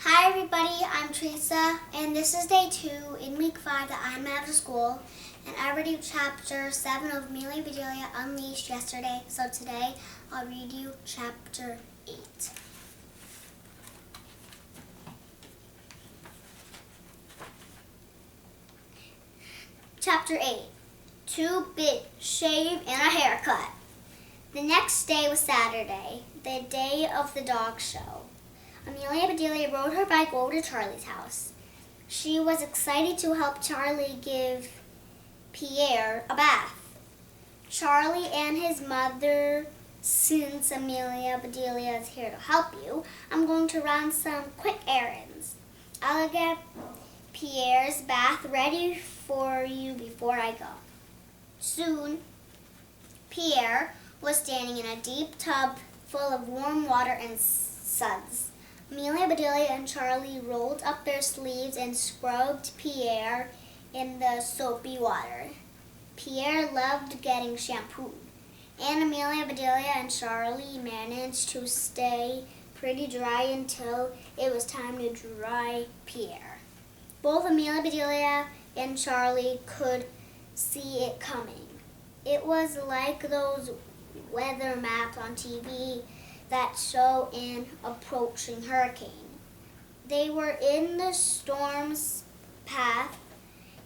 Hi everybody, I'm Teresa, and this is day 2 in week 5 that I'm out of school. And I read you chapter 7 of Amelia, Bedelia Unleashed yesterday, so today I'll read you chapter 8. Chapter 8, 2 big shave and a haircut. The next day was Saturday, the day of the dog show. Amelia Bedelia rode her bike over to Charlie's house. She was excited to help Charlie give Pierre a bath. Charlie and his mother, since Amelia Bedelia is here to help you, I'm going to run some quick errands. I'll get Pierre's bath ready for you before I go. Soon, Pierre was standing in a deep tub full of warm water and suds. Amelia, Bedelia, and Charlie rolled up their sleeves and scrubbed Pierre in the soapy water. Pierre loved getting shampooed, and Amelia, Bedelia, and Charlie managed to stay pretty dry until it was time to dry Pierre. Both Amelia, Bedelia, and Charlie could see it coming. It was like those weather maps on TV that show an approaching hurricane. They were in the storm's path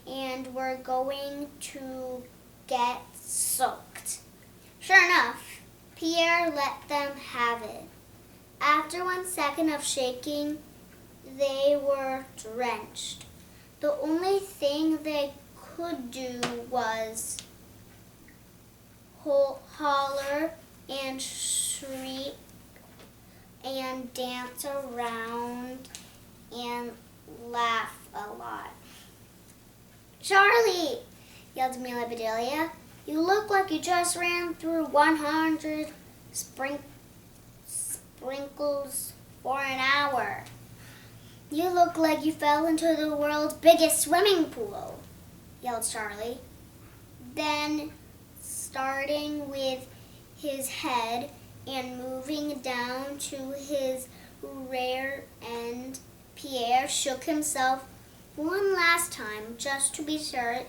and were going to get soaked. Sure enough, Pierre let them have it. After 1 second of shaking, they were drenched. The only thing they could do was holler and shriek and dance around and laugh a lot. "Charlie," yelled Amelia Bedelia, "you look like you just ran through 100 sprinkles for an hour. You look like you fell into the world's biggest swimming pool," yelled Charlie. Then, starting with his head and moving down to his rear end, Pierre shook himself one last time just to be sure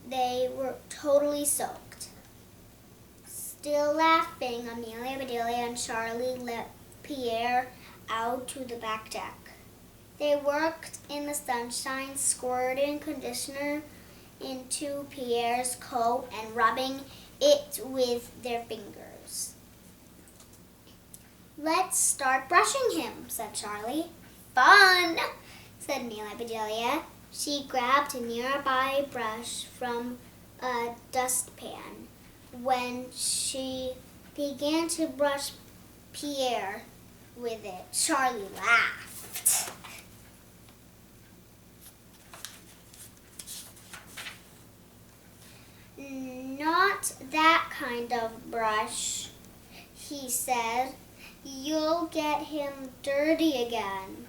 they were totally soaked. Still laughing, Amelia, Bedelia, and Charlie let Pierre out to the back deck. They worked in the sunshine, squirting conditioner into Pierre's coat and rubbing it with their fingers. "Let's start brushing him," said Charlie. "Fun," said Amelia Bedelia. She grabbed a nearby brush from a dustpan. When she began to brush Pierre with it, Charlie laughed. "Not that kind of brush," he said. "You'll get him dirty again.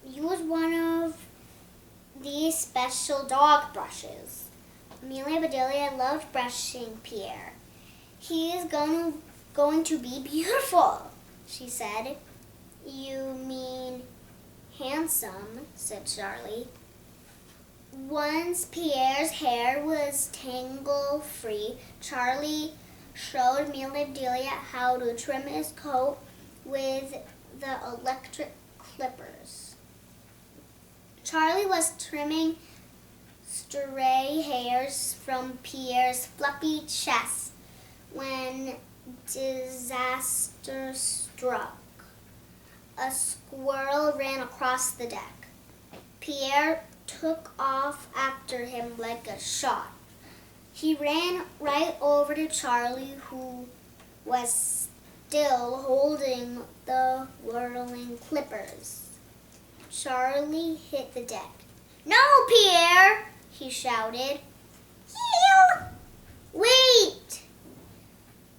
Use one of these special dog brushes." Amelia Bedelia loved brushing Pierre. "He is going to be beautiful," she said. "You mean handsome," said Charlie. Once Pierre's hair was tangle-free, Charlie showed Amelia Bedelia how to trim his coat with the electric clippers. Charlie was trimming stray hairs from Pierre's fluffy chest when disaster struck. A squirrel ran across the deck. Pierre took off after him like a shot. He ran right over to Charlie, who was still holding the whirling clippers. Charlie hit the deck. "No, Pierre!" he shouted. "Heel! Wait!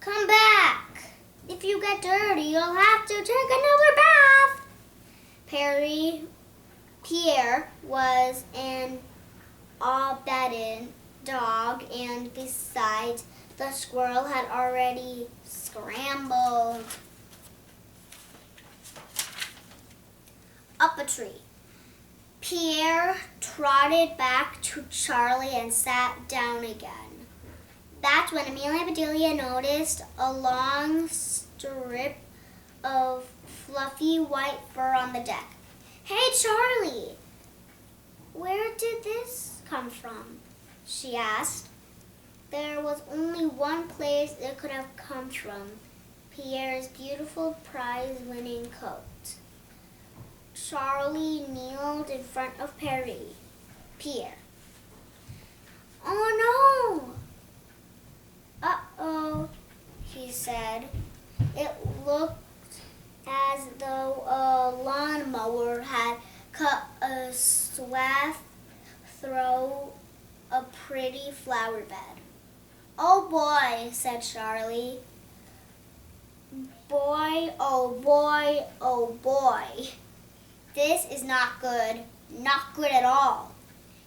Come back! If you get dirty, you'll have to take another bath." Pierre was an obedient dog, and besides, the squirrel had already scrambled up a tree. Pierre trotted back to Charlie and sat down again. That's when Amelia and Bedelia noticed a long strip of fluffy white fur on the deck. "Hey, Charlie, where did this come from?" she asked. There was only one place it could have come from: Pierre's beautiful prize-winning coat. Charlie kneeled in front of Pierre. "Oh no!" "Uh-oh," he said. It looked as though a lawnmower had cut a swath through a pretty flower bed. "Oh boy," said Charlie. "Boy, oh boy, oh boy. This is not good at all."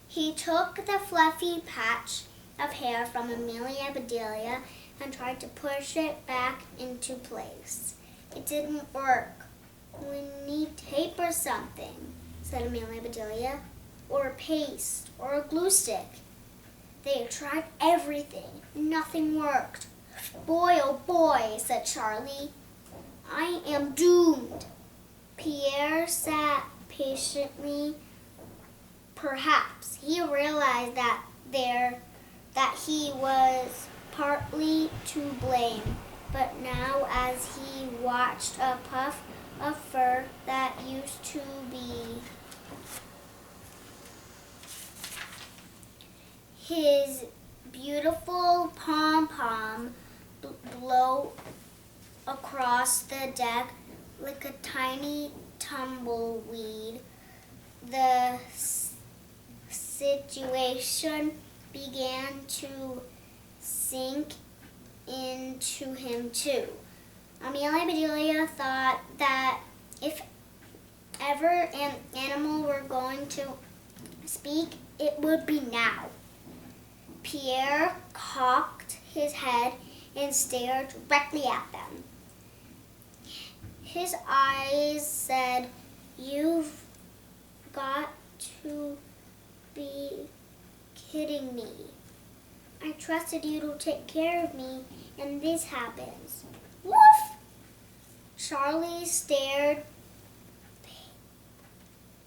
He took the fluffy patch of hair from Amelia and Bedelia and tried to push it back into place. It didn't work. "We need tape or something," said Amelia and Bedelia, "or paste, or a glue stick." They tried everything. Nothing worked. "Boy, oh boy," said Charlie. "I am doomed." Pierre sat patiently. Perhaps he realized that he was partly to blame, but now as he watched a puff of fur that used to be his beautiful pom-pom blow across the deck like a tiny tumbleweed, the situation began to sink into him too. Amelia and Bedelia thought that if ever an animal were going to speak, it would be now. Pierre cocked his head and stared directly at them. His eyes said, "You've got to be kidding me. I trusted you to take care of me, and this happens." "Woof!" Charlie stared,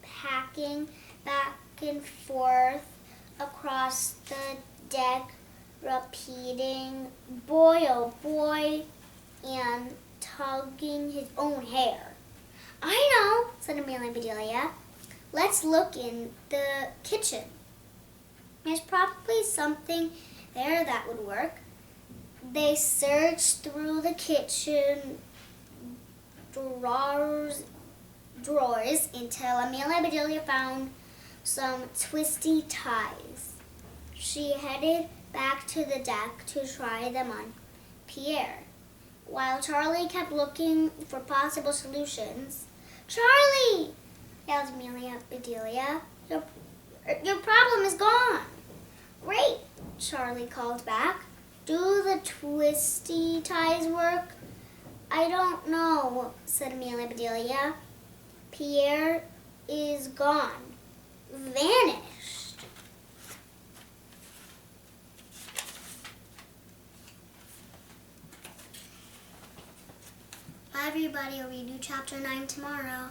packing back and forth across the deck, repeating, "Boy, oh boy," and tugging his own hair. "I know," said Amelia and Bedelia. "Let's look in the kitchen. There's probably something there that would work." They searched through the kitchen drawers until Amelia and Bedelia found some twisty ties. She headed back to the deck to try them on Pierre, while Charlie kept looking for possible solutions. "Charlie!" yelled Amelia and Bedelia. Your problem is gone." "Great," Charlie called back. "Do the twisty ties work?" "I don't know," said Amelia and Bedelia. "Pierre is gone. Vanished." Bye everybody, I'll read you chapter 9 tomorrow.